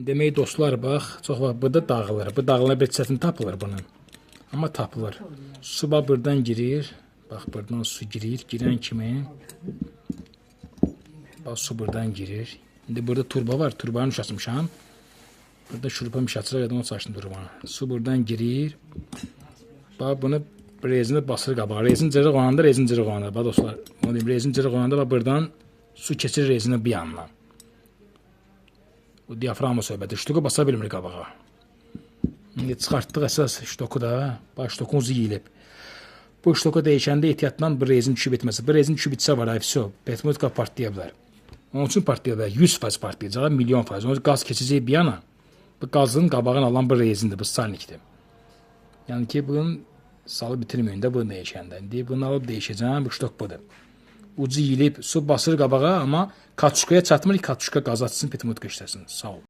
Demək dostlar, bax, çox vaxt burada dağılır. Bu dağılana bir çətin tapılır bunun. Amma tapılır. Su bax buradan girir. Bax buradan su girir. Girən kimi bax su buradan girir. İndi burada turba var. Turbanı uşatmışam. Burada şurupa mişatıraq edən o saçını turbanı. Su buradan girir. Bax bunu rezini basır qabağa. Rezin cırıq olanda rezin cırıq olanda. Bax dostlar, onu deyim, rezin cırıq olanda bax buradan su keçir rezinin bir yanına. Bu diafragma söhbəti. Ştoku basa bilmir qabağa. İndi çıxartdıq əsas ştoku da. Bax ştokun uzu yiyilib. Bu ştoku dəyişəndə ehtiyatla bu rezin düşüb etməsi. Bu rezin düşüb etsə var, все, petmotka partlaya bilər. Onun üçün partlaya bilər. 100% partlayacaq, milyon faiz. Onun qaz keçəcək bir yana. Bu qazın qabağını alan bu rezindir, bu salnikdir. Yəni ki, bunun salı bitirməyin də bunu dəyişəndə. İndi bunu alıb dəyişəcəm, bu ştok budur. Ucu yiyilib, su basır qabağa, amma katuşkaya çatmır ki, katuşka qaz açsın, petmotka işləsin. Sağ ol.